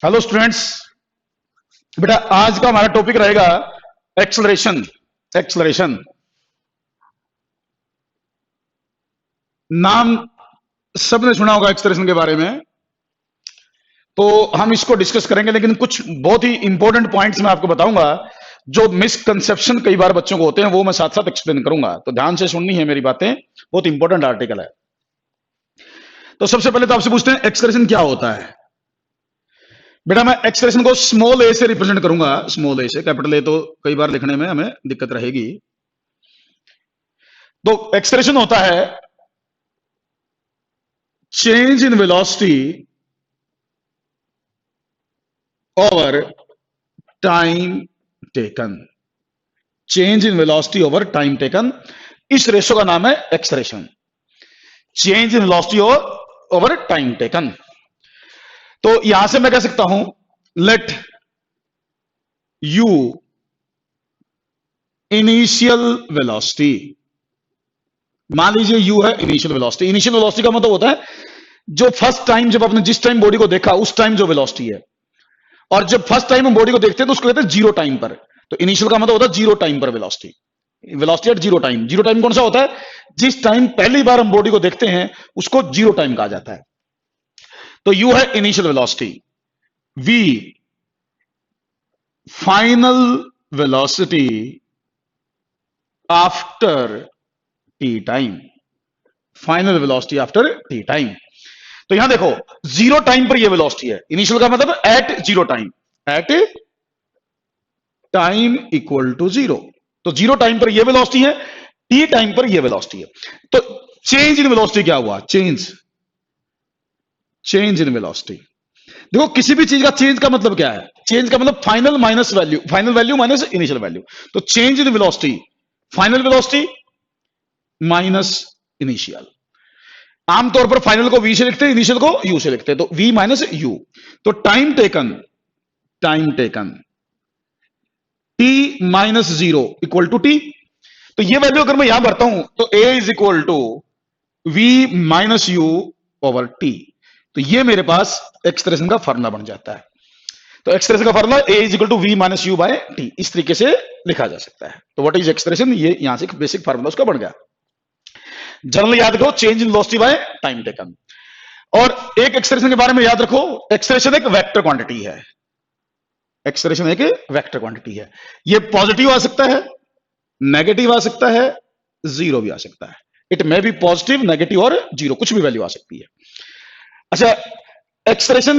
Hello students. बेटा आज का हमारा टॉपिक रहेगा एक्सेलरेशन। एक्सेलरेशन नाम सबने सुना होगा एक्सेलरेशन के बारे में, तो हम इसको डिस्कस करेंगे, लेकिन कुछ बहुत ही इंपॉर्टेंट पॉइंट्स मैं आपको बताऊंगा जो मिसकंसेप्शन कई बार बच्चों को होते हैं, वो मैं साथ साथ एक्सप्लेन करूंगा। तो ध्यान से सुननी है मेरी बातें, बहुत इंपॉर्टेंट आर्टिकल है। तो सबसे पहले तो आपसे पूछते हैं एक्सेलरेशन क्या होता है। बेटा मैं एक्सेलरेशन को स्मॉल ए से रिप्रेजेंट करूंगा, स्मॉल ए से। कैपिटल ए तो कई बार लिखने में हमें दिक्कत रहेगी। तो एक्सेलरेशन होता है change in velocity over time taken. Change in velocity over time taken, इस रेशो का नाम है acceleration. Change in velocity over time taken. तो यहां से मैं कह सकता हूं लेट यू इनिशियल वेलोसिटी। मान लीजिए यू है इनिशियल वेलोसिटी। इनिशियल वेलोसिटी का मतलब होता है जो फर्स्ट टाइम, जब आपने जिस टाइम बॉडी को देखा उस टाइम जो वेलोसिटी है, और जब फर्स्ट टाइम हम बॉडी को देखते हैं तो उसको कहते हैं जीरो टाइम पर। तो इनिशियल का मतलब होता है जीरो टाइम पर velocity, velocity at zero time. Zero time कौन सा होता है? जिस टाइम पहली बार हम बॉडी को देखते हैं उसको जीरो टाइम कहा जाता है। तो यू है initial velocity, v final velocity after t time. Final velocity after t time. तो यहां देखो जीरो टाइम पर यह वेलोसिटी है। इनिशियल का मतलब at zero time, at time equal to zero. तो जीरो टाइम पर यह वेलोसिटी है, टी टाइम पर यह वेलोसिटी है। तो चेंज इन वेलोसिटी क्या हुआ? Change in velocity. देखो किसी भी चीज का चेंज का मतलब क्या है? चेंज का मतलब final minus value, final value minus initial value. तो change in velocity, final velocity minus initial. आमतौर पर फाइनल को वी से लिखते हैं, इनिशियल को यू से लिखते हैं, तो वी माइनस यू। तो time taken t minus zero equal to t. तो ये वैल्यू अगर मैं यहां भरता हूं तो a is equal to v minus u over t. तो ये मेरे पास एक्सप्रेशन का फॉर्मूला बन जाता है। तो एक्सप्रेशन का formula a is equal to v minus u by t, इस तरीके से लिखा जा सकता है। तो व्हाट इज एक्सप्रेशन, ये यहां से बेसिक फॉर्मूला उसका बन गया। जनरल याद रखो change in velocity by time taken. और एक एक्सप्रेशन के बारे में याद रखो, एक्सप्रेशन एक वेक्टर क्वांटिटी है। एक्सप्रेशन एक वेक्टर क्वांटिटी है। ये पॉजिटिव आ सकता है, नेगेटिव आ सकता है, जीरो भी आ सकता है। It may be positive, negative और जीरो, कुछ भी वैल्यू आ सकती है। अच्छा, एक्सप्रेशन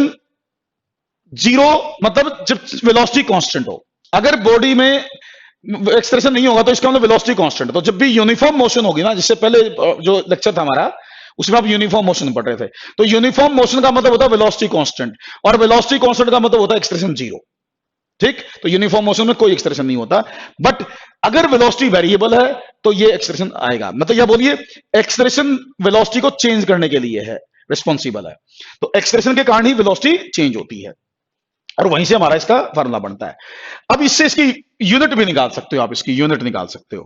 जीरो मतलब जब वेलोसिटी कांस्टेंट हो। अगर बॉडी में एक्सप्रेशन नहीं होगा तो इसका मतलब वेलोसिटी कांस्टेंट। तो जब भी यूनिफॉर्म मोशन होगी ना, जिससे पहले जो लेक्चर था हमारा उसमें आप यूनिफॉर्म मोशन पढ़ रहे थे, तो यूनिफॉर्म मोशन का मतलब होता है वेलोसिटी कांस्टेंट, और वेलोसिटी कांस्टेंट का मतलब होता है एक्सप्रेशन जीरो। ठीक, तो यूनिफॉर्म मोशन में कोई एक्सप्रेशन नहीं होता। बट अगर वेलोसिटी वेरिएबल है तो ये एक्सप्रेशन आएगा। मतलब यह बोलिए एक्सप्रेशन वेलोसिटी को चेंज करने के लिए है, रिस्पॉन्सिबल है। तो एक्सप्रेशन के कारण ही वेलोसिटी चेंज होती है, और वहीं से हमारा इसका फॉर्मूला बनता है। अब इससे इसकी यूनिट भी निकाल सकते हो, आप इसकी यूनिट निकाल सकते हो।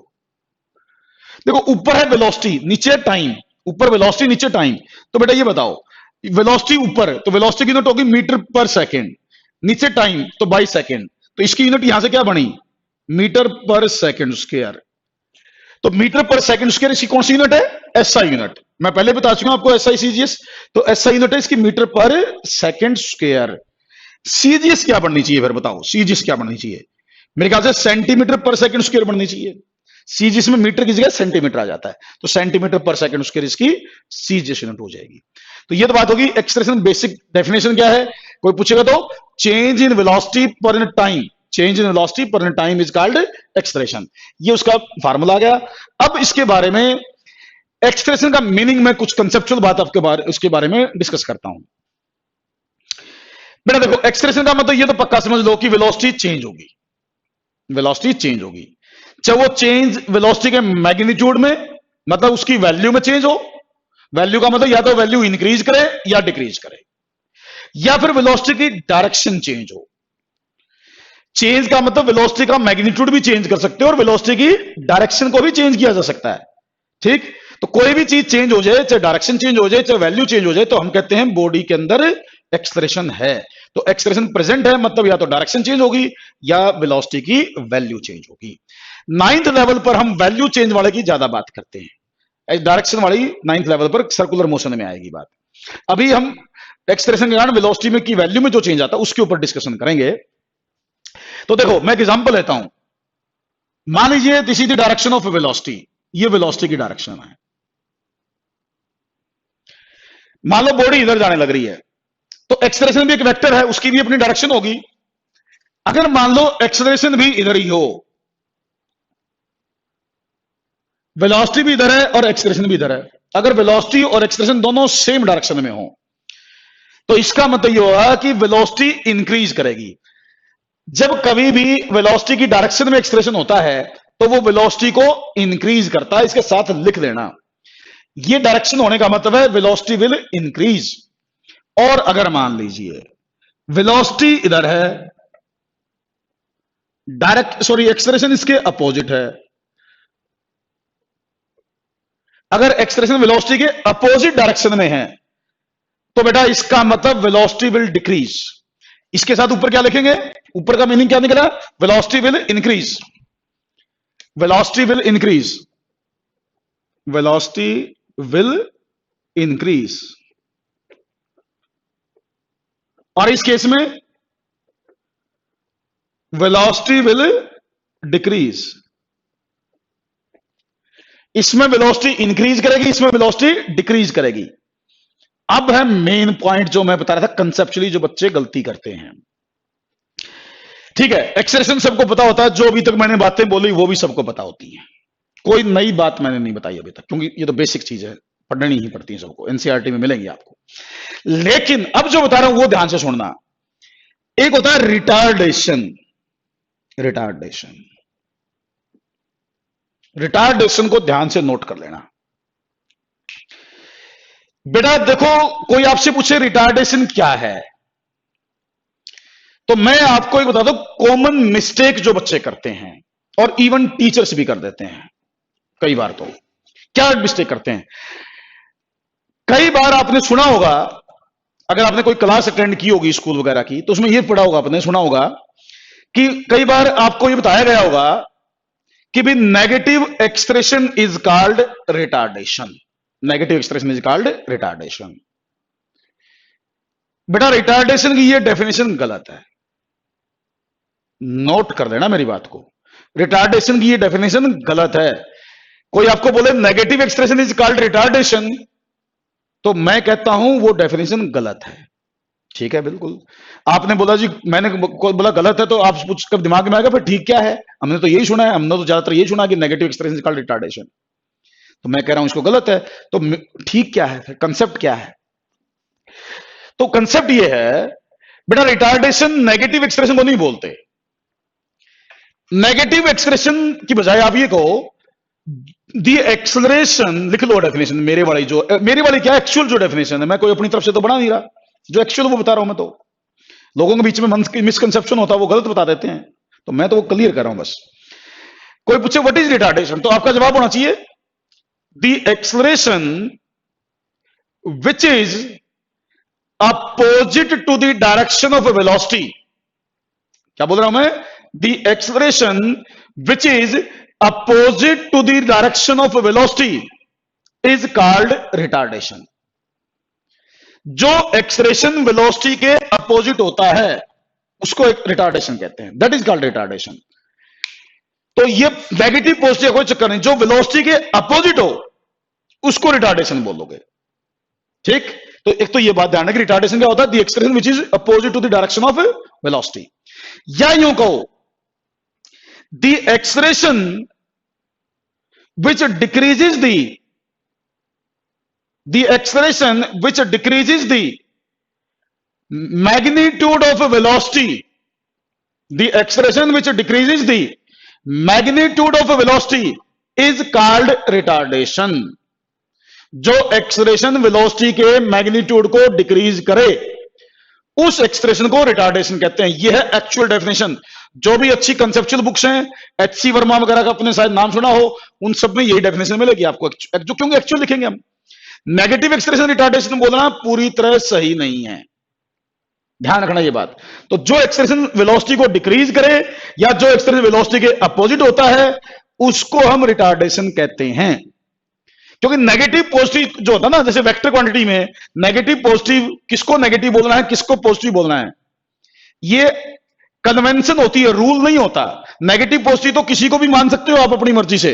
देखो ऊपर है वेलोसिटी, नीचे टाइम। ऊपर वेलोसिटी, नीचे टाइम। तो बेटा ये बताओ, वेलोसिटी ऊपर तो वेलोसिटी की यूनिट होगी मीटर पर सेकंड, नीचे टाइम तो बाई सेकंड। तो इसकी यूनिट यहां से क्या बनी? Metre per second square. तो मीटर पर सेकंड स्क्वायर इसकी कौन सी यूनिट है? SI unit. मैं पहले बता चुका हूं आपको एसआई सीजीएस। तो एसआई यूनिट है इसकी metre per second square. CGS क्या बननी चाहिए? फिर बताओ सीजीएस क्या बननी चाहिए? मेरे ख्याल से सेंटीमीटर पर सेकंड स्क्वायर बननी चाहिए। सीजीएस में मीटर की जगह सेंटीमीटर आ जाता है, तो सेंटीमीटर पर सेकंड स्क्वायर इसकी सीजीएस यूनिट हो जाएगी। तो ये तो बात होगी एक्सप्रेशन। बेसिक डेफिनेशन क्या है? कोई पूछेगा तो change in velocity per in time, change in velocity per in time is called expression. ये उसका फार्मूला आ गया। अब इसके बारे में एक्सप्रेशन का मीनिंग में कुछ कंसेप्चुअल बात आपके बारे उसके बारे में डिस्कस करता हूं। बेटा देखो एक्सप्रेशन का मतलब ये तो पक्का समझ लो कि वेलोसिटी चेंज होगी, वेलोसिटी चेंज होगी। चाहे वो चेंज वेलोसिटी के मैग्नीट्यूड में, मतलब उसकी वैल्यू में चेंज हो। वैल्यू का मतलब या तो वैल्यू इंक्रीज करे या डिक्रीज करे, या फिर वेलोसिटी की डायरेक्शन चेंज हो। चेंज का मतलब वेलोसिटी का मैग्नीट्यूड भी चेंज कर सकते हो और वेलोसिटी की डायरेक्शन को भी चेंज किया जा सकता है। ठीक, तो कोई भी चीज चेंज हो जाए, चाहे डायरेक्शन चेंज हो जाए, चाहे वैल्यू चेंज हो जाए, तो हम कहते हैं बॉडी के अंदर एक्सप्रेशन है। तो एक्सप्रेशन प्रेजेंट है मतलब या तो डायरेक्शन चेंज होगी या वेलोसिटी की वैल्यू चेंज होगी। नाइन्थ लेवल पर हम वैल्यू चेंज वाले की ज्यादा बात करते हैं, डायरेक्शन वाली नाइन्थ लेवल पर सर्कुलर मोशन में आएगी बात। अभी हम एक्सप्रेशन के कारण वेलोसिटी में की वैल्यू में जो चेंज आता है उसके ऊपर डिस्कशन करेंगे। तो देखो मैं एक एग्जांपल लेता हूं, मान लीजिए this is the direction of velocity, ये वेलोसिटी की डायरेक्शन है। मान लो बॉडी इधर जाने लग रही है, तो एक्सेलरेशन भी एक वेक्टर है, उसकी भी अपनी डायरेक्शन होगी। अगर मान लो एक्सेलरेशन भी इधर ही हो, वेलोसिटी भी इधर है और एक्सेलरेशन भी इधर है, अगर वेलोसिटी और एक्सेलरेशन दोनों सेम डायरेक्शन में हो तो इसका मतलब यह होगा कि वेलोसिटी इंक्रीज करेगी। जब कभी भी वेलोसिटी की डायरेक्शन में एक्सेलरेशन होता है तो वो वेलोसिटी को इंक्रीज करता है, इसके साथ लिख लेना। ये डायरेक्शन होने का मतलब है वेलोसिटी विल इंक्रीज। और अगर मान लीजिए वेलोसिटी इधर है, एक्सेलरेशन इसके अपोजिट है, अगर एक्सेलरेशन वेलोसिटी के अपोजिट डायरेक्शन में है तो बेटा इसका मतलब वेलोसिटी विल डिक्रीज। इसके साथ ऊपर क्या लिखेंगे, ऊपर का मीनिंग क्या निकला, velocity will increase, velocity will increase, velocity will increase. और इस केस में वेलोसिटी विल डिक्रीज। इसमें वेलोसिटी इंक्रीज करेगी, इसमें वेलोसिटी डिक्रीज करेगी। अब है मेन पॉइंट जो मैं बता रहा था, कंसेप्चुअली जो बच्चे गलती करते हैं। ठीक है, एक्सेलरेशन सबको पता होता है, जो अभी तक मैंने बातें बोली वो भी सबको पता होती है, कोई नई बात मैंने नहीं बताई अभी तक, क्योंकि ये तो बेसिक चीज है, पढ़नी ही पड़ती है सबको, एनसीईआरटी में मिलेंगी आपको। लेकिन अब जो बता रहा हूं वो ध्यान से सुनना। एक होता है रिटार्डेशन, रिटार्डेशन, रिटार्डेशन को ध्यान से नोट कर लेना। बेटा देखो कोई आपसे पूछे रिटार्डेशन क्या है, तो मैं आपको एक बता दूं, कॉमन मिस्टेक जो बच्चे करते हैं और इवन टीचर्स भी कर देते हैं कई बार। तो क्या मिस्टेक करते हैं, कई बार आपने सुना होगा, अगर आपने कोई क्लास अटेंड की होगी स्कूल वगैरह की तो उसमें यह पढ़ा होगा, आपने सुना होगा कि कई बार आपको यह बताया गया होगा कि भी negative expression is called retardation, negative expression is called retardation. बेटा रिटार्डेशन की यह डेफिनेशन गलत है, नोट कर देना मेरी बात को, रिटार्डेशन की यह डेफिनेशन गलत है। कोई आपको बोले negative expression is called retardation, तो मैं कहता हूं वो डेफिनेशन गलत है। ठीक है, बिल्कुल। आपने बोला जी, मैंने बोला गलत है, तो आप कुछ कब दिमाग में आएगा फिर ठीक क्या है, हमने तो यही सुना है, हमने तो ज्यादातर यही सुना कि negative expression is called retardation, तो मैं कह रहा हूं इसको गलत है, तो ठीक क्या है, कंसेप्ट क्या है। तो कंसेप्ट ये है बेटा, रिटार्डेशन नेगेटिव एक्सप्रेशन को नहीं बोलते। नेगेटिव एक्सप्रेशन की बजाय आप ये कहो दी एक्सेलरेशन, लिख लो डेफिनेशन, मेरे वाली क्या एक्चुअल जो डेफिनेशन है, मैं कोई अपनी तरफ से तो बना नहीं रहा, जो एक्चुअल वो बता रहा हूं मैं। तो लोगों के बीच में मिसकंसेप्शन होता है, वो गलत बता देते हैं, तो मैं तो वो क्लियर कर रहा हूं बस। कोई पूछे व्हाट इज रिटार्डेशन, तो आपका जवाब होना चाहिए the acceleration which is opposite to the direction of velocity. क्या बोल रहा हूं मैं, the acceleration which is opposite to the direction of velocity is called retardation। जो एक्सेलरेशन वेलोसिटी के अपोजिट होता है उसको एक रिटार्डेशन कहते हैं, दैट इज कॉल्ड रिटार्डेशन। तो ये नेगेटिव पॉजिटिव कोई चक्कर नहीं, जो वेलोसिटी के अपोजिट हो उसको रिटार्डेशन बोलोगे। ठीक, तो एक तो ये बात ध्यान है कि रिटार्डेशन क्या होता है, the acceleration which is opposite to the direction of velocity, या यूं कहो the acceleration which decreases the acceleration which decreases the magnitude of velocity, the acceleration which decreases the magnitude of velocity is called retardation। जो acceleration velocity के magnitude को decrease करे उस expression को retardation कहते हैं। यह है एक्चुअल डेफिनेशन। जो भी अच्छी कंसेप्चुअल बुक्स हैं, एचसी वर्मा वगैरह का आपने शायद नाम सुना हो, उन सब में यही डेफिनेशन मिलेगी आपको, जो क्योंकि एक्चुअल लिखेंगे हम। नेगेटिव एक्सप्रेशन रिटार्डेशन बोलना पूरी तरह सही नहीं है, ध्यान रखना ये बात। तो जो एक्सलेशन वेलोसिटी को डिक्रीज करे या जो एक्सलेशन वेलोसिटी के अपोजिट होता है उसको हम रिटार्डेशन कहते हैं। क्योंकि नेगेटिव पॉजिटिव जो होता है ना, जैसे वेक्टर क्वांटिटी में नेगेटिव पॉजिटिव, किसको नेगेटिव बोलना है किसको पॉजिटिव बोलना है, ये कन्वेंशन होती है, रूल नहीं होता। नेगेटिव पॉजिटिव तो किसी को भी मान सकते हो आप अपनी मर्जी से,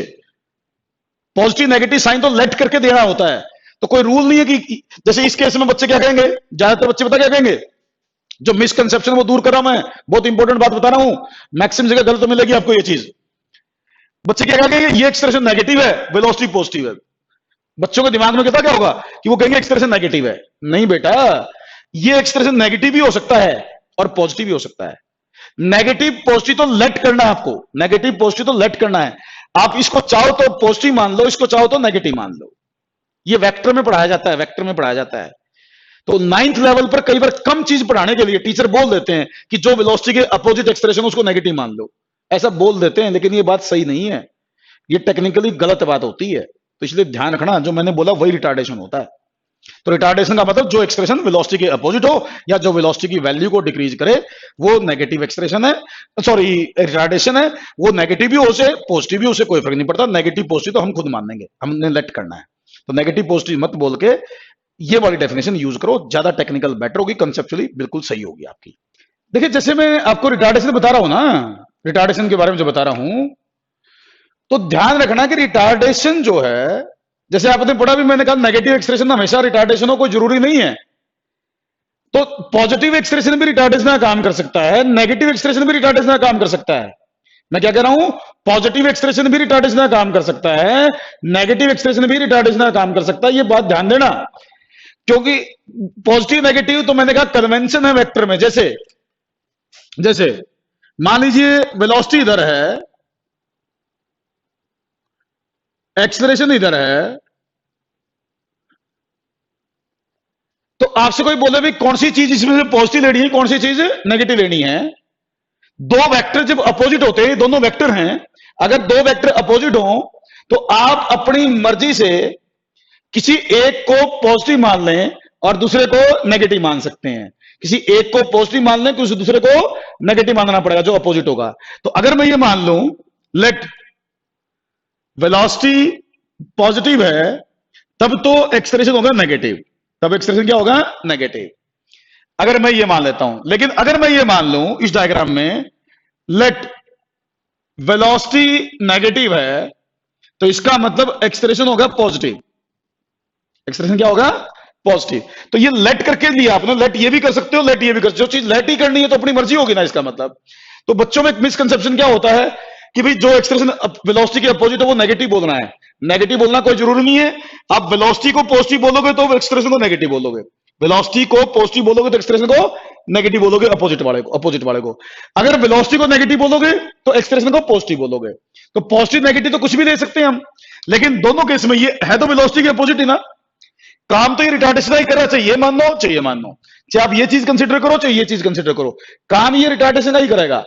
पॉजिटिव नेगेटिव साइन तो लेट करके देना होता है। तो कोई रूल नहीं है कि जैसे इस केस में बच्चे क्या कहेंगे, ज्यादातर बच्चे पता क्या कहेंगे, जो मिसकंसेप्शन वो दूर कर रहा हूं मैं, बहुत इंपॉर्टेंट बात बता रहा हूं, मैक्सिमम जगह गलत मिलेगी आपको ये चीज। बच्चे क्या कहेंगे, ये एक्सप्रेशन नेगेटिव है, वेलोसिटी पॉजिटिव है। बच्चों के दिमाग में कहता क्या होगा कि वो कहेंगे एक्सप्रेशन नेगेटिव है। नहीं बेटा, ये एक्सप्रेशन नेगेटिव भी हो सकता है और पॉजिटिव भी हो सकता है। नेगेटिव पॉजिटिव तो लेट करना है आपको, नेगेटिव पॉजिटिव तो लेट करना है। आप इसको चाहो तो पॉजिटिव मान लो, इसको चाहो तो नेगेटिव मान लो। ये वेक्टर में पढ़ाया जाता है, वेक्टर में पढ़ाया जाता है। तो 9th लेवल पर कई बार कम चीज पढ़ाने के लिए टीचर बोल देते हैं कि जो वेलोसिटी के अपोजिट एक्सप्रेशन उसको नेगेटिव मान लो, ऐसा बोल देते हैं, लेकिन ये बात सही नहीं है, ये टेक्निकली गलत बात होती है। तो इसलिए ध्यान रखना, जो मैंने बोला वही रिटार्डेशन होता है। तो रिटार्डेशन का मतलब जो एक्सप्रेशन वेलोसिटी के अपोजिट हो या जो वेलोसिटी की वैल्यू को डिक्रीज करे वो नेगेटिव एक्सप्रेशन है, सॉरी रिटार्डेशन है। वो नेगेटिव भी हो से पॉजिटिव भी हो से कोई फर्क नहीं पड़ता। नेगेटिव पॉजिटिव तो हम खुद मान लेंगे, हमने लेट करना है। तो नेगेटिव पॉजिटिव मत बोल के ये वाली डेफिनेशन यूज करो, ज्यादा टेक्निकल बेटर होगी, कंसेप्चुअली बिल्कुल सही होगी आपकी। देखिए जैसे मैं आपको रिटार्डेशन बता रहा हूं ना, रिटार्डेशन के बारे में जो बता रहा हूं, तो ध्यान रखना कि रिटार्डेशन जो है, जैसे आपने पढ़ा भी, मैंने कहा नेगेटिव एक्सप्रेशन हमेशा रिटार्डेशन हो, कोई जरूरी नहीं है। तो पॉजिटिव एक्सप्रेशन भी रिटार्डेशन का काम कर सकता है, नेगेटिव एक्सप्रेशन भी रिटार्डेशन का काम कर सकता है। मैं क्या कह रहा हूं, पॉजिटिव एक्सप्रेशन भी रिटार्डेशन का काम कर सकता है, नेगेटिव एक्सप्रेशन भी रिटार्डेशन का काम कर सकता है। ये बात ध्यान देना, क्योंकि पॉजिटिव नेगेटिव तो मैंने कहा कन्वेंशन है वेक्टर में। जैसे जैसे मान लीजिए वेलोसिटी इधर है, एक्सलेशन इधर है, तो आपसे कोई बोले भाई कौन सी चीज इसमें से पॉजिटिव लेनी है, कौन सी चीज नेगेटिव लेनी है। दो वेक्टर जब अपोजिट होते हैं, दोनों वेक्टर हैं, अगर दो वेक्टर अपोजिट हो तो आप अपनी मर्जी से किसी एक को पॉजिटिव मान लें और दूसरे को नेगेटिव मान सकते हैं। किसी एक को पॉजिटिव मान लें, किसी दूसरे को नेगेटिव मानना पड़ेगा जो अपोजिट होगा। तो अगर मैं ये मान लूं लेट वेलोसिटी पॉजिटिव है, तब तो एक्सप्रेशन होगा नेगेटिव, तब एक्सप्रेशन क्या होगा, नेगेटिव। अगर मैं ये मान लेता हूं, लेकिन अगर मैं ये मान लूं इस डायग्राम में लेट वेलोसिटी नेगेटिव है, तो इसका मतलब एक्सप्रेशन होगा पॉजिटिव। एक्सप्रेशन क्या होगा, पॉजिटिव। तो ये लेट करके दिया आपने, लेट ये भी कर सकते हो, लेट ये भी कर सकते हो। जो चीज लेट ही करनी है तो अपनी मर्जी होगी ना, इसका मतलब। तो बच्चों में एक मिसकंसेप्शन क्या होता है कि भाई जो एक्सप्रेशन वेलोसिटी के अपोजिट है वो नेगेटिव बोलना है। नेगेटिव बोलना कोई जरूरी नहीं है। आप वेलोसिटी को पॉजिटिव बोलोगे तो एक्सप्रेशन को नेगेटिव बोलोगे, वेलोसिटी को पॉजिटिव बोलोगे तो एक्सप्रेशन को नेगेटिव बोलोगे, अपोजिट वाले को। अगर वेलोसिटी को नेगेटिव बोलोगे तो एक्सप्रेशन को पॉजिटिव बोलोगे। तो पॉजिटिव नेगेटिव तो कुछ भी ले सकते हैं हम, लेकिन दोनों केस में ये है तो वेलोसिटी के अपोजिट ही ना। काम तो ये रिटार्डेशन ही कर रहा है, चाहे ये मान लो चाहे ये मान लो, चाहे आप ये चीज कंसिडर करो चाहे ये चीज कंसिडर करो, काम ये रिटार्डेशन ही करेगा।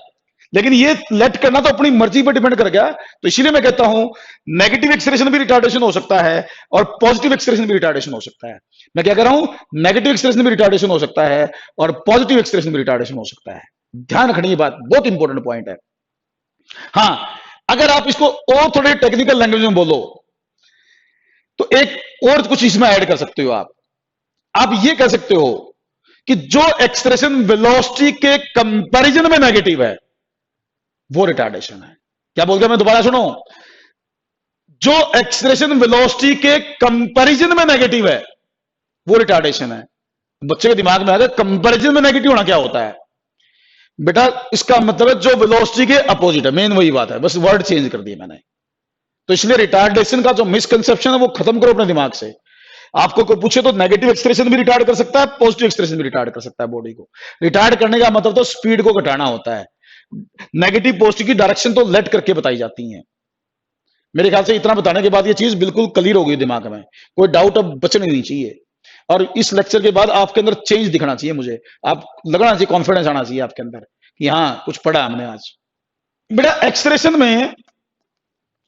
लेकिन ये लेट करना तो अपनी मर्जी पर डिपेंड कर गया। तो इसीलिए मैं कहता हूं नेगेटिव एक्सप्रेशन भी रिटार्डेशन हो सकता है और पॉजिटिव एक्सप्रेशन भी रिटार्डेशन हो सकता है। मैं क्या कह रहा हूं, नेगेटिव एक्सप्रेशन भी रिटार्डेशन हो सकता है और पॉजिटिव एक्सप्रेशन भी रिटार्डेशन हो सकता है। ध्यान रखनी ये बात, बहुत इंपॉर्टेंट पॉइंट है। हां, अगर आप इसको और थोड़े टेक्निकल लैंग्वेज में बोलो तो एक और कुछ इसमें ऐड कर सकते हो आप ये कह सकते हो कि जो एक्सप्रेशन वेलोसिटी के कंपैरिजन में नेगेटिव है वो रिटार्डेशन है। क्या बोल गया मैं, दोबारा सुनो, जो एक्सप्रेशन वेलोसिटी के कंपैरिजन में नेगेटिव है वो रिटार्डेशन है। बच्चे के दिमाग में आ गया कंपैरिजन में नेगेटिव होना क्या होता है। बेटा इसका मतलब है जो वेलोसिटी के अपोजिट है, मेन वही बात है, बस वर्ड चेंज कर दिया मैंने। तो इसलिए रिटार्डेशन का जो मिसकंसेप्शन है वो खत्म करो अपने दिमाग से। आपको कोई पूछे तो नेगेटिव एक्सप्रेशन भी रिटार्ड कर सकता है, पॉजिटिव एक्सप्रेशन भी रिटार्ड कर सकता है। बॉडी को रिटार्ड करने का मतलब तो स्पीड को घटाना होता है। नेगेटिव पॉजिटिव की डायरेक्शन तो लेट करके बताई जाती है। मेरे ख्याल से इतना बताने के बाद ये चीज बिल्कुल क्लियर हो गई दिमाग में, कोई डाउट अब बचने नहीं चाहिए। और इस लेक्चर के बाद आपके अंदर चेंज दिखना चाहिए, मुझे आप लगना चाहिए, कॉन्फिडेंस आना चाहिए आपके अंदर कि हाँ कुछ पढ़ा हमने आज। बेटा एक्सप्रेशन में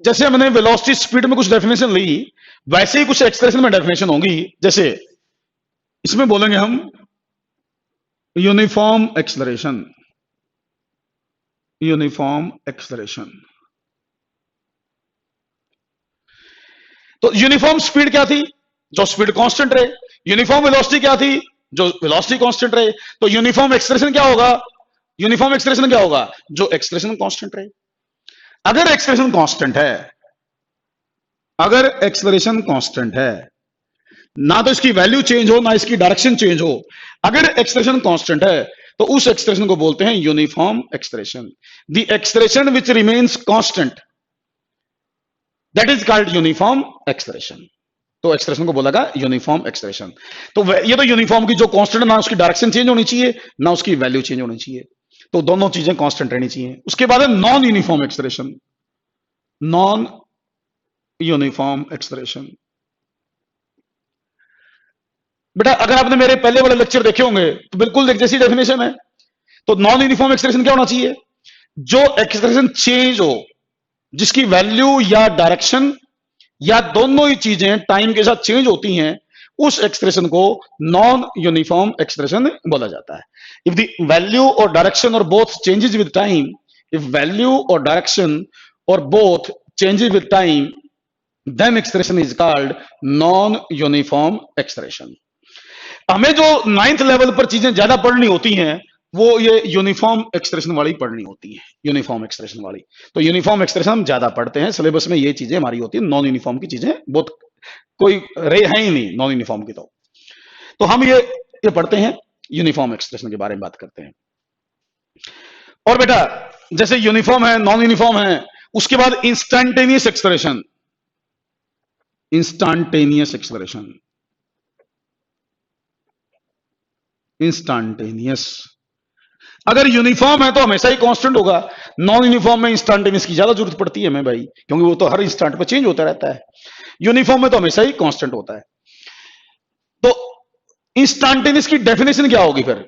जैसे हमने वेलोसिटी स्पीड में कुछ डेफिनेशन ली, वैसे ही कुछ एक्सप्रेशन में डेफिनेशन होगी। जैसे इसमें बोलेंगे हम यूनिफॉर्म एक्सलरेशन, यूनिफॉर्म एक्सलरेशन। तो यूनिफॉर्म स्पीड क्या थी? जो स्पीड कांस्टेंट रहे। यूनिफॉर्म वेलोसिटी क्या थी? जो वेलोसिटी कांस्टेंट रहे। तो यूनिफॉर्म एक्सलेशन क्या होगा? यूनिफॉर्म एक्सलेशन क्या होगा? जो एक्सलेशन कांस्टेंट रहे। अगर एक्सलेशन कांस्टेंट है, अगर एक्सलरेशन कांस्टेंट है, ना तो इसकी वैल्यू चेंज हो ना इसकी डायरेक्शन चेंज हो, अगर एक्सलेशन कांस्टेंट है तो उस एक्सलेशन को बोलते हैं uniform acceleration. The acceleration which remains constant, that is called uniform acceleration. तो एक्सप्रेशन को बोला यूनिफॉर्म एक्सप्रेशन। तो ये तो यूनिफॉर्म की जो कांस्टेंट, ना उसकी डायरेक्शन चेंज होनी चाहिए ना उसकी वैल्यू चेंज होनी चाहिए, तो दोनों चीजें कांस्टेंट रहनी चाहिए। उसके बाद है non uniform expression, non uniform expression. बेटा अगर आपने मेरे पहले वाले लेक्चर देखे होंगे तो बिल्कुल एक जैसी डेफिनेशन है। तो नॉन यूनिफॉर्म एक्सप्रेशन क्या होना चाहिए? जो एक्सप्रेशन चेंज हो, जिसकी वैल्यू या डायरेक्शन या दोनों ही चीजें टाइम के साथ चेंज होती हैं, उस एक्सप्रेशन को नॉन यूनिफॉर्म एक्सप्रेशन बोला जाता है। इफ द वैल्यू और डायरेक्शन और both changes with time, if value और डायरेक्शन और both changes with time, then expression is called non uniform expression. हमें जो 9th लेवल पर चीजें ज्यादा पढ़नी होती हैं वो ये यूनिफॉर्म एक्सप्रेशन वाली पढ़नी होती है, यूनिफॉर्म एक्सप्रेशन वाली। तो यूनिफॉर्म एक्सप्रेशन हम ज्यादा पढ़ते हैं, सिलेबस में ये चीजें हमारी होती है। नॉन यूनिफॉर्म की चीजें बहुत कोई रे है ही नहीं नॉन यूनिफॉर्म की। तो हम ये पढ़ते हैं, यूनिफॉर्म एक्सप्रेशन के बारे में बात करते हैं। और बेटा जैसे यूनिफॉर्म है, नॉन यूनिफॉर्म है, उसके बाद instantaneous expression, instantaneous expression, instantaneous. अगर यूनिफॉर्म है तो हमेशा ही कांस्टेंट होगा, नॉन यूनिफॉर्म में इंस्टैंटेनियस की ज्यादा जरूरत पड़ती है हमें भाई, क्योंकि वो तो हर इंस्टेंट पे चेंज होता रहता है। यूनिफॉर्म में तो हमेशा ही कांस्टेंट होता है। तो इंस्टैंटेनियस की डेफिनेशन क्या होगी फिर?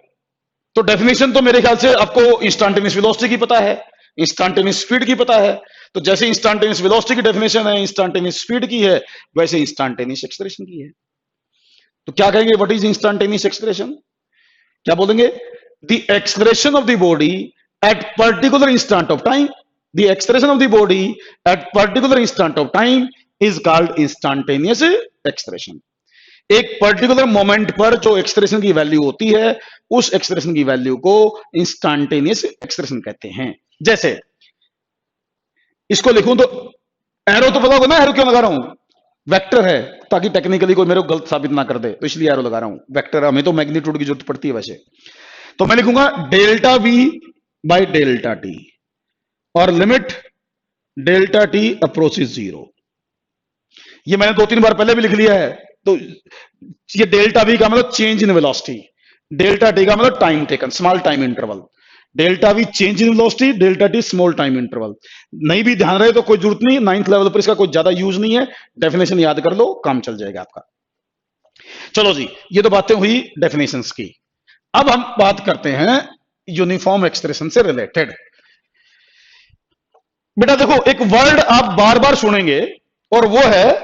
तो डेफिनेशन तो मेरे ख्याल से आपको इंस्टैंटेनियस वेलोसिटी की पता है, इंस्टैंटेनियस स्पीड की पता है। तो जैसे इंस्टैंटेनियस वेलोसिटी की डेफिनेशन है, इंस्टैंटेनियस स्पीड की है, वैसे इंस्टैंटेनियस एक्सप्रेशन की है। तो क्या कहेंगे? What is instantaneous expression? क्या बोलेंगे? The expression of the body at particular instant of time, the expression of the body at particular instant of time is called instantaneous expression. एक पर्टिकुलर मोमेंट पर जो एक्सप्रेशन की value होती है, उस expression की वैल्यू को इंस्टैंटेनियस एक्सप्रेशन कहते हैं। जैसे इसको लिखूं तो एरो तो पता होगा ना, एरो क्यों लगा रहा हूं? वेक्टर है, ताकि टेक्निकली कोई मेरे को गलत साबित ना कर दे, तो इसलिए एरो लगा रहा हूं। वेक्टर, हमें तो मैग्नीट्यूड की जरूरत पड़ती है वैसे। तो मैं लिखूंगा delta v by delta t और limit delta t approaches zero. ये मैंने 2-3 बार पहले भी लिख लिया है। तो ये डेल्टा वी का मतलब change in velocity, delta T का मतलब time taken, small time interval. Delta we change in velocity, delta T small time interval. नहीं भी ध्यान रहे तो कोई जरूरत नहीं, 9th लेवल पर इसका कोई ज्यादा यूज नहीं है, डेफिनेशन याद कर लो, काम चल जाएगा आपका। चलो जी, ये तो बातें हुई डेफिनेशंस की। अब हम बात करते हैं यूनिफॉर्म एक्सप्रेशन से रिलेटेड। बेटा देखो, एक वर्ड आप बार बार सुनेंगे और वो है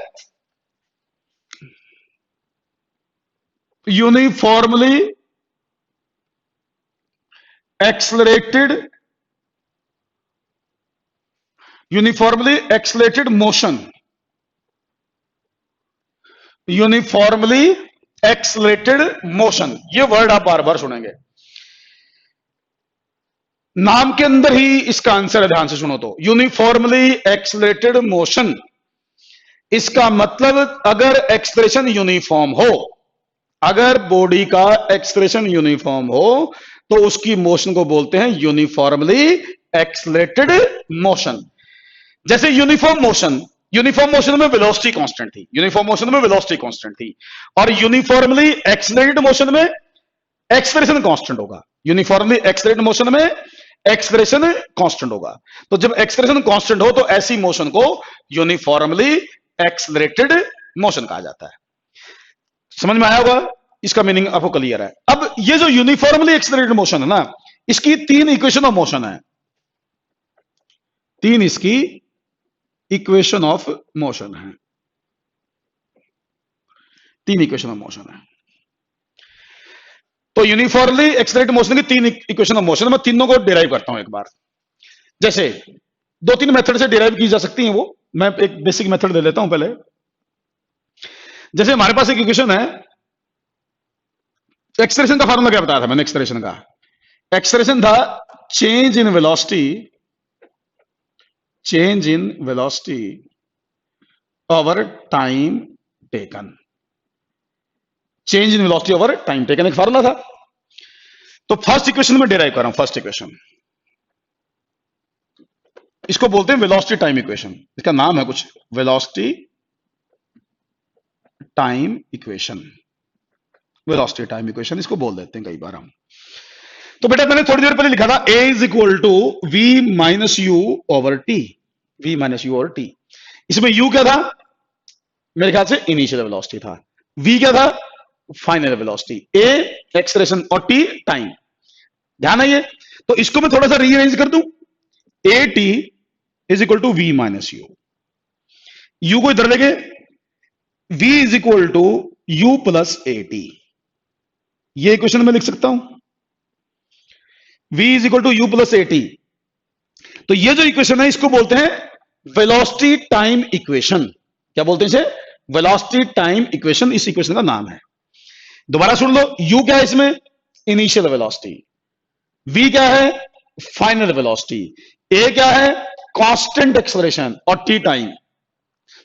uniformly accelerated, uniformly accelerated motion, uniformly accelerated motion, ये वर्ड आप बार बार सुनेंगे। नाम के अंदर ही इसका आंसर है, ध्यान से सुनो तो। यूनिफॉर्मली एक्सलेटेड मोशन, इसका मतलब अगर एक्सप्रेशन यूनिफॉर्म हो, अगर बॉडी का एक्सप्रेशन यूनिफॉर्म हो तो उसकी मोशन को बोलते हैं यूनिफॉर्मली एक्सलेटेड मोशन। जैसे यूनिफॉर्म मोशन, यूनिफॉर्म मोशन में वेलोसिटी कांस्टेंट थी, यूनिफॉर्म मोशन में वेलोसिटी कांस्टेंट थी, और यूनिफॉर्मली एक्सलेटेड मोशन में एक्सप्रेशन कांस्टेंट होगा। यूनिफॉर्मली एक्सलेटेड मोशन में एक्सप्रेशन कांस्टेंट होगा। तो जब एक्सप्रेशन कांस्टेंट हो तो ऐसी मोशन को यूनिफॉर्मली एक्सलेटेड मोशन कहा जाता है। समझ में आया होगा? इसका मीनिंग आपको क्लियर है। अब ये जो यूनिफॉर्मली एक्सलेटेड मोशन है ना, इसकी 3 इक्वेशन ऑफ मोशन है, 3 इसकी इक्वेशन ऑफ मोशन है, 3 इक्वेशन ऑफ मोशन है। तो यूनिफॉर्मली एक्सेलरेटिंग मोशन की तीन इक्वेशन ऑफ मोशन, मैं तीनों को डिराइव करता हूं एक बार। जैसे दो तीन मेथड से डिराइव की जा सकती हैं वो, मैं एक बेसिक मेथड दे लेता हूं पहले। जैसे हमारे पास एक इक्वेशन है, एक्सलेरेशन का फार्मूला क्या बताया था मैंने? एक्सलेरेशन था change in velocity over time taken. Change in velocity over time taken एक फार्मूला था। तो फर्स्ट इक्वेशन में डिराइव कर रहा हूं। फर्स्ट इक्वेशन, इसको बोलते हैं वेलोसिटी टाइम इक्वेशन। इसका नाम है कुछ, velocity time equation. Velocity time equation इसको बोल देते हैं कई बार हम। तो बेटा मैंने थोड़ी देर पहले लिखा था a is equal to v minus u over t. v minus u over t, इसमें u क्या था? मेरे ख्याल से इनिशियल वेलोसिटी था। v क्या था? Final velocity. a एक्सेलरेशन और t टाइम। ध्यान है ये। तो इसको मैं थोड़ा सा रीअरेंज कर दूं, a t is equal to v minus u. u को इधर लेके v is equal to u plus a t. ये इक्वेशन में लिख सकता हूं, v is equal to u plus a t. तो ये जो इक्वेशन है इसको बोलते हैं वेलोसिटी टाइम इक्वेशन। क्या बोलते हैं इसे? वेलोसिटी टाइम इक्वेशन, इस इक्वेशन का नाम है। दोबारा सुन लो, u क्या है इसमें? Initial velocity. v क्या है? Final velocity. a क्या है? Constant acceleration. और t टाइम।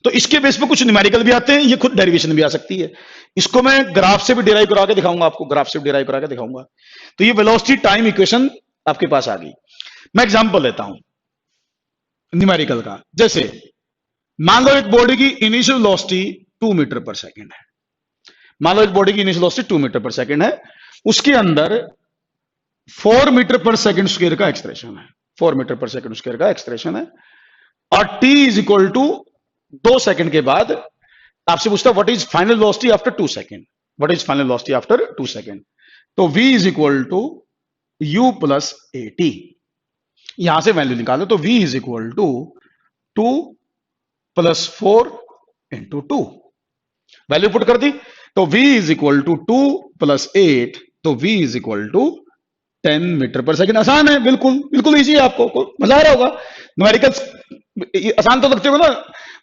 तो इसके बेस पे कुछ न्यूमेरिकल भी आते हैं, ये खुद डेरिवेशन भी आ सकती है। इसको मैं ग्राफ से भी डिराइव करा के दिखाऊंगा आपको, ग्राफ से भी डिराइव करा के दिखाऊंगा। तो ये वेलोसिटी टाइम इक्वेशन आपके पास आ गई। मैं एग्जांपल लेता हूं न्यूमेरिकल का। जैसे मान लो एक बॉडी की initial velocity 2 metre per second है। मान लो एक बॉडी की initial velocity 2 metre per second है, उसके अंदर 4 मीटर पर सेकंड स्क्वायर का एक्सप्रेशन है। 4 मीटर पर सेकंड स्क्वायर का एक्सप्रेशन है। और t is equal to 2 second के बाद आपसे पूछता है what is final velocity after 2 second. What is final velocity after 2 second? तो v is equal to u plus a t. यहां से वैल्यू निकालो तो v is equal to 2 plus 4 into 2। Value put कर दी तो v is equal to 2 plus 8, तो v is equal to 10 metre per second. आसान है, बिल्कुल बिल्कुल इजी है। आपको मजा आ रहा होगा। न्यूमेरिकल्स आसान तो लगते होगा ना,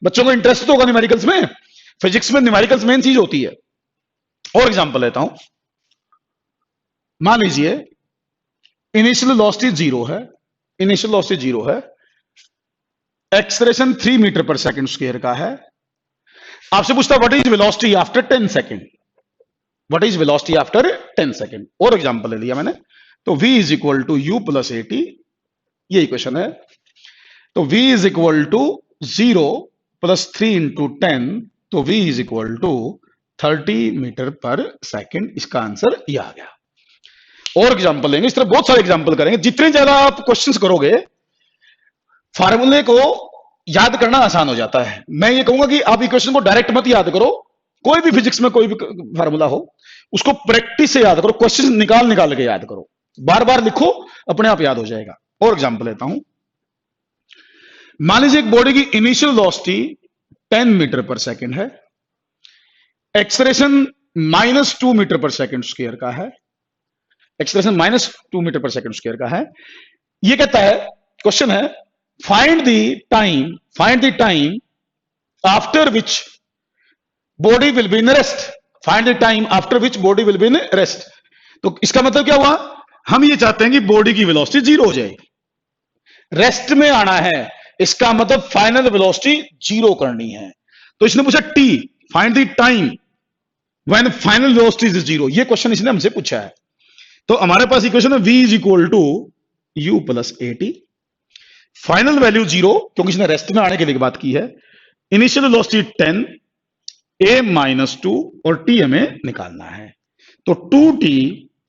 बच्चों को इंटरेस्ट तो होगा न्यूमेरिकल्स में। फिजिक्स में न्यूमेरिकल्स मेन चीज होती है। और एग्जांपल लेता हूं, मान लीजिए इनिशियल वेलोसिटी 0 है। इनिशियल वेलोसिटी 0 है, acceleration 3 metre per second square का है। आपसे पूछता है what is velocity after 10 second. What is velocity after 10 second? और एग्जांपल ले लिया मैंने, तो v is equal to u plus a t. ये इक्वेशन है। तो v is equal to 0 plus 3 into 10, तो v is equal to 30 metre per second. इसका आंसर यह आ गया। और एग्जांपल लेंगे, इस तरह बहुत सारे एग्जांपल करेंगे। जितने ज्यादा आप क्वेश्चंस करोगे, फार्मूले को याद करना आसान हो जाता है। मैं ये कहूंगा कि आप इक्वेशन को डायरेक्ट मत याद करो। कोई भी फिजिक्स में कोई भी फार्मूला हो, उसको प्रैक्टिस से याद करो। क्वेश्चन निकाल निकाल के याद करो, बार बार लिखो, अपने आप याद हो जाएगा। और एग्जांपल लेता हूं, मान लीजिए एक बॉडी की initial velocity 10 metre per second है, acceleration -2 metre per second square का है। Acceleration -2 metre per second square का है। ये कहता है, क्वेश्चन है, find the time after which body will be in rest. Find the time after which body will be in rest. तो इसका मतलब क्या हुआ? हम ये चाहते हैं कि बॉडी की वेलोसिटी 0 हो जाए, रेस्ट में आना है। इसका मतलब फाइनल वेलोसिटी 0 करनी है। तो इसने पूछा t, find the time when final velocity is 0। ये क्वेश्चन इसने हमसे पूछा है। तो हमारे पास इक्वेशन है v is equal to u plus a t. Final value 0, क्योंकि इसने रेस्ट में आने के लिए बात की है। इनिशियल वेलोसिटी 10, a माइनस 2 और t हमें निकालना है। तो 2t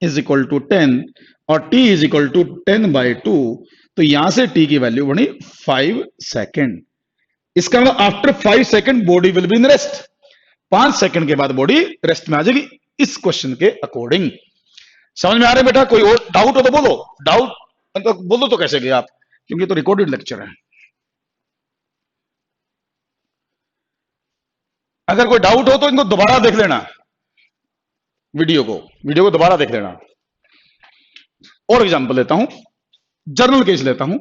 इज इक्वल टू 10 और t इज इक्वल टू 10/2। तो यहां से t की वैल्यू बनी 5 सेकेंड। इसका मतलब after 5 second body will be in rest. 5 second के बाद बॉडी रेस्ट में आ जाएगी, इस क्वेश्चन के अकॉर्डिंग। समझ में आ रहा है बेटा? कोई और डाउट हो तो बोलो। डाउट तो बोलो तो कैसे गए आप, क्योंकि तो रिकॉर्डेड लेक्चर है। अगर कोई डाउट हो तो इनको दोबारा देख लेना। वीडियो को दोबारा देख लेना। और एग्जांपल लेता हूं, जर्नल केस लेता हूं।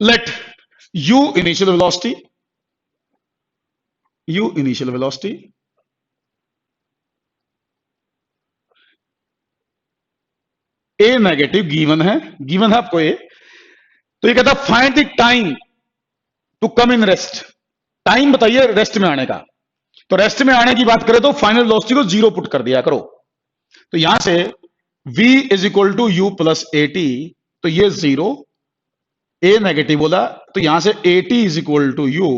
Let u initial velocity, a negative given है आपको ए। तो ये कहता है find the time to come in rest. टाइम बताइए रेस्ट में आने का। तो रेस्ट में आने की बात करें तो फाइनल वेलोसिटी को 0 पुट कर दिया करो। तो यहां से v is equal to u plus a t, तो ये 0, ए नेगेटिव बोला, तो यहां से a t is equal to u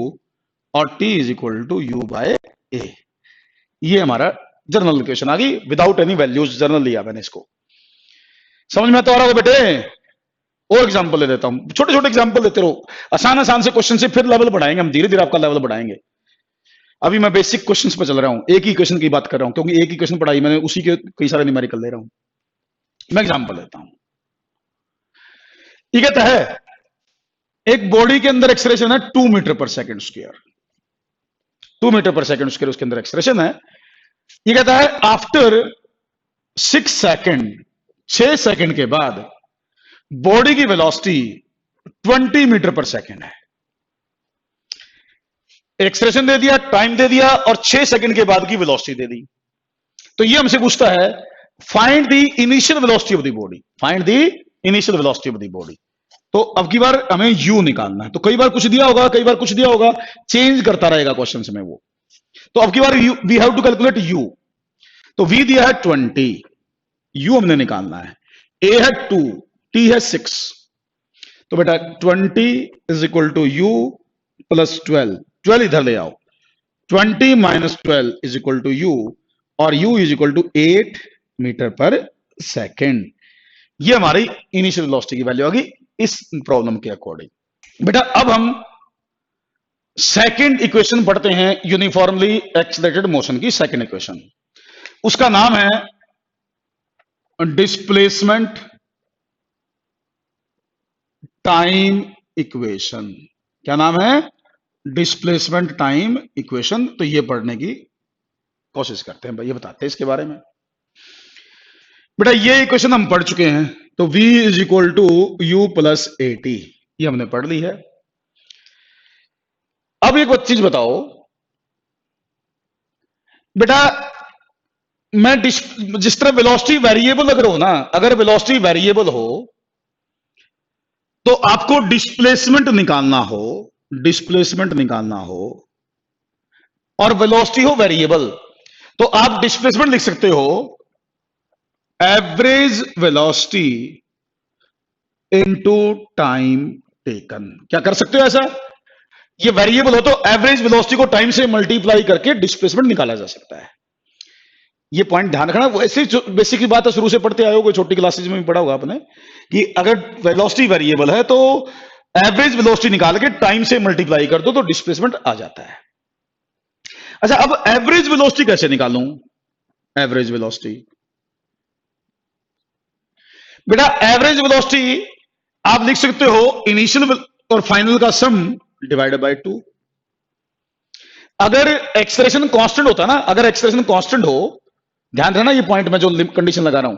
और t is equal to u by a. ये हमारा जर्नल इक्वेशन आ गई विदाउट एनी वैल्यूज। जर्नल लिया मैंने इसको। समझ में तो आ रहा होगा बेटे? और एग्जांपल ले देता हूं, छोटे छोटे एग्जांपल देते रहो। आसान से क्वेश्चन से फिर लेवल बढ़ाएंगे हम, धीरे धीरे आपका लेवल बढ़ाएंगे। अभी मैं बेसिक क्वेश्चंस पे चल रहा हूं, एक ही क्वेश्चन की बात कर रहा हूं, क्योंकि एक ही क्वेश्चन पढ़ाई मैंने, उसी के कई सारे न्यूमेरिकल ले रहा हूं। मैं एग्जांपल लेता हूं। ये कहता है एक बॉडी के अंदर एक्सलेरेशन है 2 metre per second square, 2 metre per second square उसके अंदर एक्सलेरेशन है। ये कहता है आफ्टर 6 सेकंड, 6 सेकंड के बाद बॉडी की वेलोसिटी 20 मीटर पर सेकंड है। एक्सप्रेशन दे दिया, टाइम दे दिया और 6 सेकंड के बाद की वेलोसिटी दे दी। तो ये हमसे पूछता है find the initial velocity of the body, find the initial velocity of the body. तो अब की बार हमें u निकालना है। तो कई बार कुछ दिया होगा, कई बार कुछ दिया होगा, चेंज करता रहेगा क्वेश्चन में वो। तो अब की बार we have to calculate u। तो v दिया है 20, u हमने निकालना है। a है 2, t है 6। तो बेटा 20 is equal to u plus 12, 12 इधर ले आओ, 20 minus 12 is equal to u, और u is equal to 8 metre per second. ये हमारी इनिशियल वेलोसिटी की वैल्यू आ गई इस प्रॉब्लम के अकॉर्डिंग। बेटा अब हम सेकंड इक्वेशन पढ़ते हैं, यूनिफॉर्मली एक्सीलरेटेड मोशन की सेकंड इक्वेशन। उसका नाम है डिस्प्लेसमेंट टाइम इक्वेशन। क्या नाम है? Displacement time equation. तो ये पढ़ने की कोशिश करते हैं, ये बताते हैं इसके बारे में। बेटा ये इक्वेशन हम पढ़ चुके हैं। तो v is equal to u plus a t, ये हमने पढ़ ली है। अब एक चीज बताओ बेटा, मैं जिस तरह वेलोसिटी वेरिएबल अगर हो ना, अगर वेलोसिटी वेरिएबल हो तो आपको डिस्प्लेसमेंट निकालना हो, डिस्प्लेसमेंट निकालना हो, और वेलोसिटी हो वेरिएबल, तो आप डिस्प्लेसमेंट लिख सकते हो average velocity into time taken. क्या कर सकते हो ऐसा? ये वेरिएबल हो तो एवरेज वेलोसिटी को टाइम से मल्टीप्लाई करके डिस्प्लेसमेंट निकाला जा सकता है। ये पॉइंट ध्यान रखना। वैसे बेसिक की बात है, शुरू से पढ़ते आए हो, छोटी क्लासेज में भी पढ़ा होगा आपने कि अगर वेलोसिटी वेरिएबल है तो एवरेज वेलोसिटी निकाल के टाइम से मल्टीप्लाई कर दो तो डिस्प्लेसमेंट आ जाता है। अच्छा, अब एवरेज वेलोसिटी कैसे निकालूं? एवरेज वेलोसिटी बेटा, एवरेज वेलोसिटी आप लिख सकते हो इनिशियल और फाइनल का सम डिवाइडेड बाय 2। अगर एक्सलेरेशन कांस्टेंट होता ना, अगर एक्सलेरेशन कांस्टेंट हो, ध्यान रखना ये पॉइंट में जो कंडीशन लगा रहा हूं,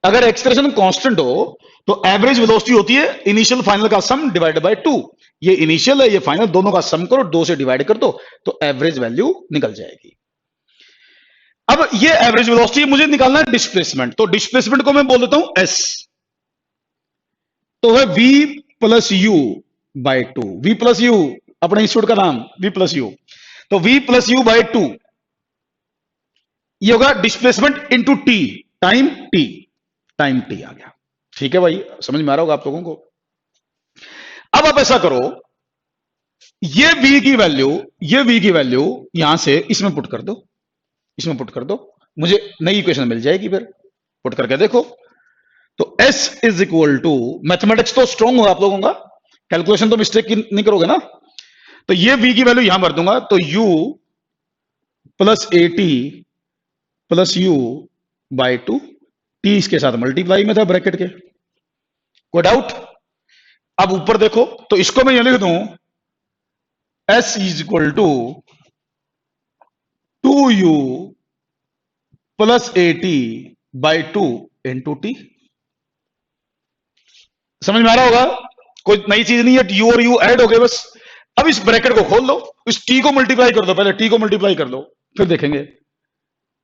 अगर एक्सलेरेशन कांस्टेंट हो तो एवरेज वेलोसिटी होती है इनिशियल फाइनल का सम डिवाइडेड बाय 2। ये इनिशियल है, ये फाइनल, दोनों का सम करो, 2 से डिवाइड कर दो तो एवरेज वैल्यू निकल जाएगी। अब ये एवरेज वेलोसिटी मुझे निकालना है डिस्प्लेसमेंट, तो डिस्प्लेसमेंट को मैं बोल देता हूं s। तो है v plus u by 2। v plus u अपने इंस्टीट्यूट का नाम, v प्लस यू। तो v प्लस यू बाय 2 ये होगा displacement into t, time t, time t आ गया। ठीक है भाई, समझ में आ रहा होगा आप लोगों को। अब आप ऐसा करो, ये v की वैल्यू, ये v की वैल्यू यहां से इसमें पुट कर दो, इसमें पुट कर दो, मुझे नई इक्वेशन मिल जाएगी। फिर पुट करके देखो तो s is equal to, mathematics तो स्ट्रांग हो आप लोगों का, कैलकुलेशन तो मिस्टेक नहीं करोगे ना। तो ये v की वैल्यू यहां भर दूंगा, तो u plus a t plus u by 2, t इसके साथ मल्टीप्लाई में था ब्रैकेट के, कोई डाउट? अब ऊपर देखो तो इसको मैं यह लिख दूं s is equal to 2u plus AT/2 into t. समझ में आ रहा होगा, कोई नई चीज नहीं है, यू और यू ऐड हो गए बस। अब इस ब्रैकेट को खोल लो, इस टी को मल्टीप्लाई कर दो, पहले टी को मल्टीप्लाई कर दो, फिर देखेंगे।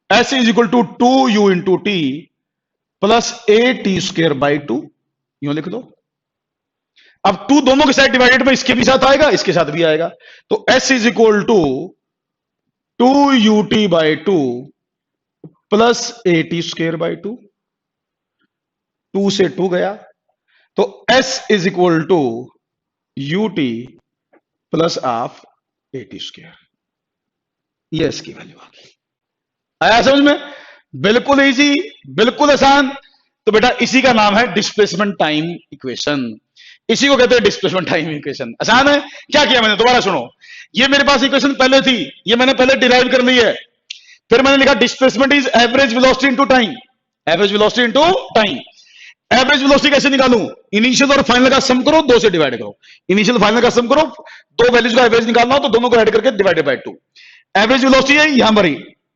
S is equal to 2u into t plus AT²/2, यूं लिख दो। अब 2 दोनों के साथ डिवाइडेड में इसके भी साथ आएगा, इसके साथ भी आएगा, तो S is equal to 2ut/2 plus AT²/2, 2 से 2 गया, तो S is equal to ut plus half AT²। ये इसकी वैल्यू आ गई। आया समझ में? बिल्कुल इजी, बिल्कुल आसान। तो बेटा इसी का नाम है डिस्प्लेसमेंट टाइम इक्वेशन, इसी को कहते हैं डिस्प्लेसमेंट टाइम इक्वेशन। आसान है। क्या किया मैंने, दोबारा सुनो, ये मेरे पास इक्वेशन पहले थी, ये मैंने पहले डिराइव कर ली है, फिर मैंने लिखा displacement is average velocity into time, average velocity into time. Average velocity कैसे निकालूं, इनिशियल और फाइनल का सम करो, 2 से डिवाइड करो, इनिशियल फाइनल का सम करो, 2 वैल्यूज का एवरेज निकालना हो तो दोनों को ऐड करके डिवाइडेड बाय 2। एवरेज वेलोसिटी है यहां पर ही,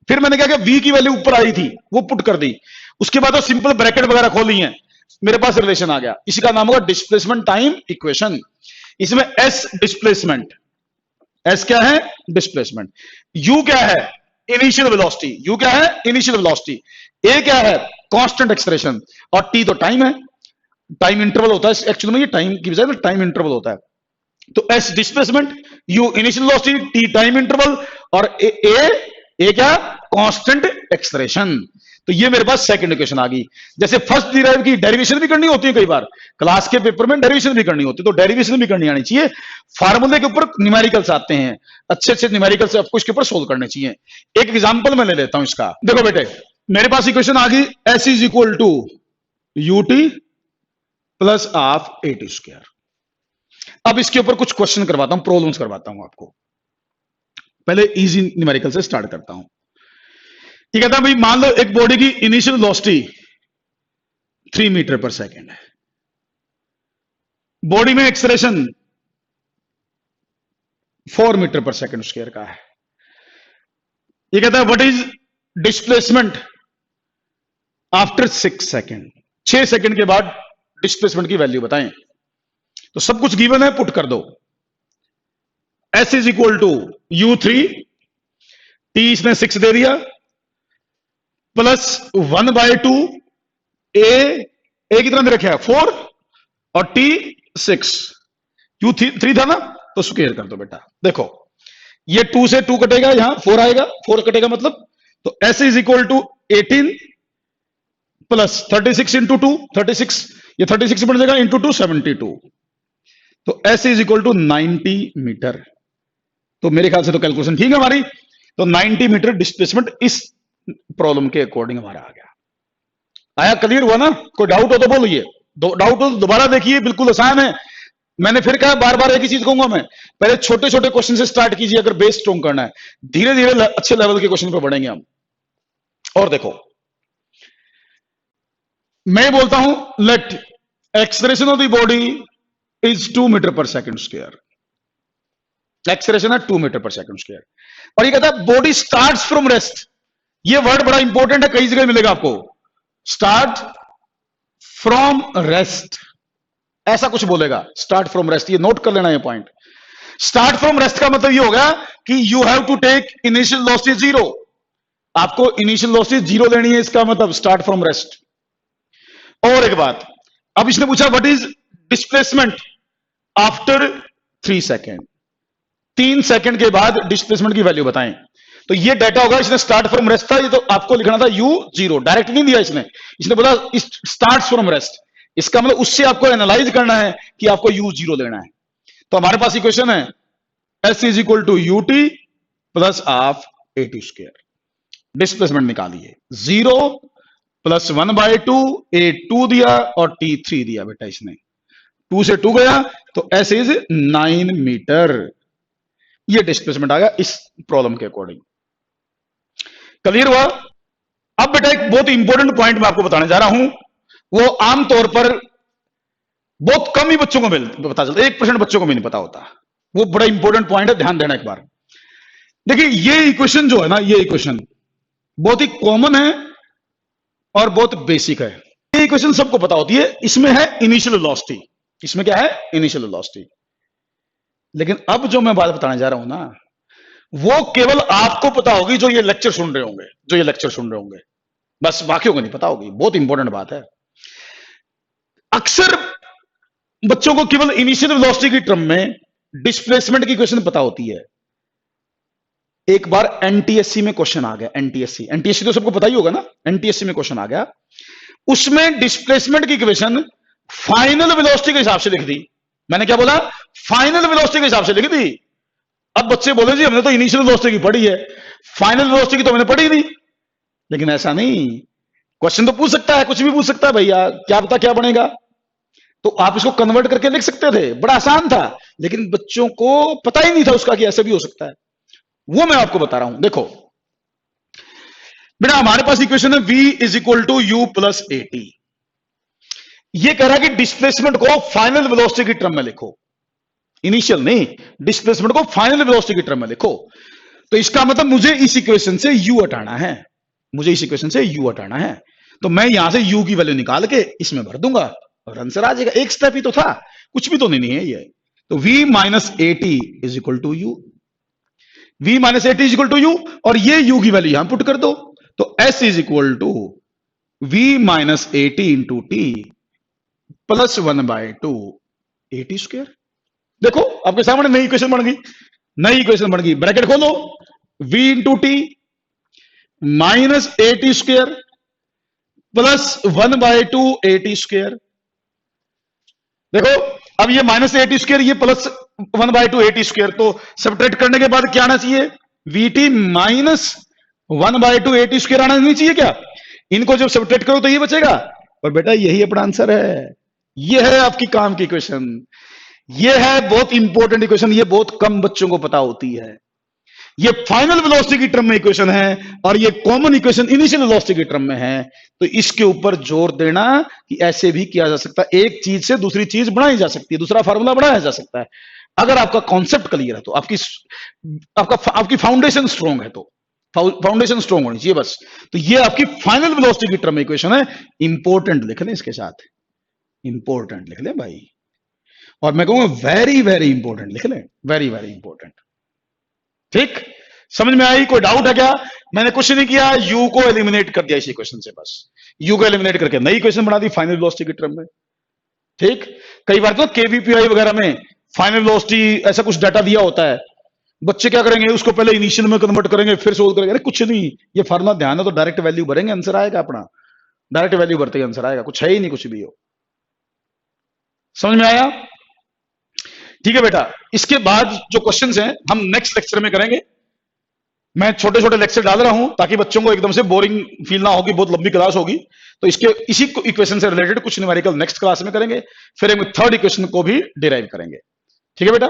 फिर मैंने क्या किया, v की वैल्यू ऊपर आई थी वो पुट कर दी, उसके बाद तो सिंपल ब्रैकेट वगैरह खोली है, मेरे पास रिलेशन आ गया, इसी का नाम होगा डिस्प्लेसमेंट टाइम इक्वेशन। इसमें s डिस्प्लेसमेंट, s क्या है, डिस्प्लेसमेंट, u क्या है, इनिशियल वेलोसिटी, u क्या है, इनिशियल वेलोसिटी, a क्या है, कांस्टेंट एक्सेलरेशन, और t तो टाइम है, टाइम इंटरवल होता है एक्चुअली में, ये टाइम की बजाय टाइम इंटरवल होता है। तो s displacement, u initial velocity, t time interval, और a क्या, कांस्टेंट एक्सेलरेशन। तो ये मेरे पास सेकंड इक्वेशन आ गई। जैसे फर्स्ट डिराइव की डेरिवेशन भी करनी होती है, कई बार क्लास के पेपर में डेरिवेशन भी करनी होती है, तो डेरिवेशन भी करनी आनी चाहिए। फार्मूले के ऊपर न्यूमेरिकल्स आते हैं, अच्छे अच्छे न्यूमेरिकल्स आपको इसके ऊपर सोल्व करने चाहिए। एक एग्जांपल मैं ले लेता हूं इसका, देखो बेटे मेरे पास इक्वेशन आ गई, s is equal to ut plus half AT²। अब इसके ऊपर कुछ क्वेश्चन करवाता हूं, प्रॉब्लम्स करवाता हूं आपको। पहले इजी न्यूमेरिकल से स्टार्ट करता हूं। ये कहता है भाई मान लो एक बॉडी की initial velocity 3 metre per second है, बॉडी में acceleration 4 metre per second square का है। ये कहता है what is displacement after 6 second, 6 second के बाद डिस्प्लेसमेंट की वैल्यू बताएं। तो सब कुछ गिवन है, पुट कर दो। S is equal to u3, t इसने 6 दे दिया, प्लस 1/2 a कितना दे रखा है 4, और t 6, u3 था ना, तो स्क्वायर कर दो बेटा। देखो ये 2 से 2 कटेगा, यहां 4 आएगा, 4 कटेगा मतलब, तो S is equal to 18 plus 36 into 2, 36, ये 36 बन जाएगा इंटू 2 72, तो S is equal to 90 metre. तो मेरे ख्याल से तो कैलकुलेशन ठीक है हमारी, तो 90 मीटर डिस्प्लेसमेंट इस प्रॉब्लम के अकॉर्डिंग हमारा आ गया। आया, क्लियर हुआ ना? कोई डाउट हो तो बोलिए, डाउट हो तो दोबारा देखिए, बिल्कुल आसान है। मैंने फिर कहा, बार बार एक ही चीज कहूंगा मैं, पहले छोटे छोटे क्वेश्चन से स्टार्ट कीजिए अगर बेस स्ट्रॉन्ग करना है, धीरे धीरे अच्छे लेवल के क्वेश्चन पर बढ़ेंगे हम। और देखो मैं बोलता हूं let acceleration of the body is 2 metre per second square, acceleration है 2 मीटर पर सेकेंड स्क्वायर, और ये कहता है बॉडी स्टार्ट्स फ्रॉम रेस्ट। ये वर्ड बड़ा इंपॉर्टेंट है, कई जगह मिलेगा आपको, स्टार्ट फ्रॉम रेस्ट, ऐसा कुछ बोलेगा, स्टार्ट फ्रॉम रेस्ट, ये नोट कर लेना ये पॉइंट। स्टार्ट फ्रॉम रेस्ट का मतलब ये होगा कि you have to take initial velocity 0, आपको इनिशियल वेलोसिटी 0 लेनी है, इसका मतलब स्टार्ट फ्रॉम रेस्ट। और एक बात, अब इसने पूछा what is displacement after 3 second, 3 second के बाद डिस्प्लेसमेंट की वैल्यू बताएं। तो ये डाटा होगा, इसने स्टार्ट फ्रॉम रेस्ट था, ये तो आपको लिखना था u0, डायरेक्ट नहीं दिया इसने बोला स्टार्ट फ्रॉम रेस्ट, इसका मतलब उससे आपको एनालाइज करना है कि आपको u0 लेना है। तो हमारे पास इक्वेशन है S is equal to ut plus half AT², displacement निकालिए, 0 प्लस 1/2, a 2 दिया और t 3 दिया बेटा, इसने 2 से 2 गया, तो S इज 9 मीटर। ये डिस्प्लेसमेंट आ गया इस प्रॉब्लम के अकॉर्डिंग। क्लियर हुआ? अब बेटा एक बहुत इंपॉर्टेंट पॉइंट मैं आपको बताने जा रहा हूं, वो आमतौर पर बहुत कम ही बच्चों को पता चलता है, 1% बच्चों को भी नहीं पता होता, वो बड़ा इंपॉर्टेंट पॉइंट है, ध्यान देना एक बार। देखिए ये इक्वेशन जो है ना, ये इक्वेशन बहुत ही कॉमन है, और बहुत बेसिक है। ये इक्वेशन सबको पता होती है। इसमें है इनिशियल वेलोसिटी, इसमें क्या है, इनिशियल वेलोसिटी। लेकिन अब जो मैं बात बताने जा रहा हूं ना, वो केवल आपको पता होगी जो ये लेक्चर सुन रहे होंगे, जो ये लेक्चर सुन रहे होंगे, बस बाकियों को नहीं पता होगी। बहुत इंपॉर्टेंट बात है। अक्सर बच्चों को केवल इनिशियल वेलोसिटी की टर्म में डिस्प्लेसमेंट की इक्वेशन पता होती है। एक बार एनटीएससी में क्वेश्चन आ गया, एनटीएससी तो सबको पता ही होगा ना, एनटीएससी में क्वेश्चन आ गया, उसमें डिस्प्लेसमेंट की इक्वेशन फाइनल वेलोसिटी के हिसाब से लिख दी। मैंने क्या बोला, फाइनल वेलोसिटी के हिसाब से लिख दी। अब बच्चे बोले जी हमने तो इनिशियल वेलोसिटी की पढ़ी है, फाइनल वेलोसिटी की तो मैंने पढ़ी नहीं। लेकिन ऐसा नहीं, क्वेश्चन तो पूछ सकता है, कुछ भी पूछ सकता है भैया, क्या पता क्या बनेगा। तो आप इसको कन्वर्ट करके लिख सकते थे, बड़ा आसान था। लेकिन बच्चों को पता ही नहीं था उसका कि ऐसा भी हो सकता है। वो मैं आपको बता रहा हूं। देखो बेटा, हमारे पास इक्वेशन है v is equal to u plus a t. ये कह रहा है कि डिस्प्लेसमेंट को फाइनल वेलोसिटी की टर्म में लिखो, इनिशियल नहीं, डिस्प्लेसमेंट को फाइनल वेलोसिटी की टर्म में लिखो। तो इसका मतलब मुझे इस इक्वेशन से u हटाना है, मुझे इस इक्वेशन से u हटाना है। तो मैं यहां से u की वैल्यू निकाल के इसमें भर दूंगा और आंसर आ जाएगा। एक स्टेप ही तो था, कुछ भी तो नहीं है ये। तो v minus a t is equal to u, v minus a t is equal to u, और ये u की वैल्यू यहां पुट कर दो। तो s is equal to v minus a t into t plus 1/2 a t square. देखो आपके सामने नई इक्वेशन बन गई, नई इक्वेशन बन गई। ब्रैकेट खोलो, v into T minus a t square plus 1/2 a t square. देखो अब ये माइनस ए टी स्क्वायर, ये प्लस 1/2 ए टी स्क्वायर, तो सबट्रैक्ट करने के बाद क्या आना चाहिए, we T minus 1/2 a t square आना नहीं चाहिए क्या। इनको जब सबट्रैक्ट करो तो ये बचेगा, और बेटा यही अपना आंसर है। ये है आपकी काम की इक्वेशन, ये है बहुत इंपॉर्टेंट इक्वेशन, ये बहुत कम बच्चों को पता होती है। ये फाइनल वेलोसिटी की टर्म में इक्वेशन है, और ये कॉमन इक्वेशन इनिशियल वेलोसिटी की टर्म में है। तो इसके ऊपर जोर देना कि ऐसे भी किया जा सकता है, एक चीज से दूसरी चीज बनाई जा सकती है, दूसरा फार्मूला बनाया जा सकता है। अगर आपका कॉन्सेप्ट क्लियर है तो, आपकी फाउंडेशन स्ट्रॉन्ग है तो, फाउंडेशन स्ट्रॉन्ग होनी चाहिए बस। तो ये आपकी फाइनल वेलोसिटी की टर्म में इक्वेशन है। इंपॉर्टेंट लिख लें इसके साथ, इंपॉर्टेंट लिख लें भाई, और मैं कहूंगा वेरी वेरी इंपॉर्टेंट लिख लें, वेरी वेरी इंपॉर्टेंट। ठीक, समझ में आई? कोई डाउट है क्या? मैंने कुछ नहीं किया, यू को एलिमिनेट कर दिया इस इक्वेशन से, बस यू को एलिमिनेट करके नई इक्वेशन बना दी फाइनल वेलोसिटी की टर्म में। ठीक, कई बार तो केवीपीआई वगैरह में फाइनल वेलोसिटी ऐसा कुछ डाटा दिया होता है, बच्चे क्या करेंगे, उसको पहले इनिशियल में कन्वर्ट करेंगे फिर सोल्व करेंगे। अरे कुछ नहीं, ये फार्मूला ध्यान है तो डायरेक्ट वैल्यू भरेंगे, आंसर आएगा अपना, डायरेक्ट वैल्यू भरते ही आंसर आएगा, कुछ है ही नहीं, कुछ भी हो। समझ में आया? ठीक है बेटा, इसके बाद जो क्वेश्चंस हैं हम नेक्स्ट लेक्चर में करेंगे। मैं छोटे छोटे लेक्चर डाल रहा हूं ताकि बच्चों को एकदम से बोरिंग फील ना होगी, बहुत लंबी क्लास होगी। तो इसी इक्वेशन से रिलेटेड कुछ न्यूमेरिकल नेक्स्ट क्लास में करेंगे, फिर हम थर्ड इक्वेशन को भी डिराइव करेंगे। ठीक है बेटा।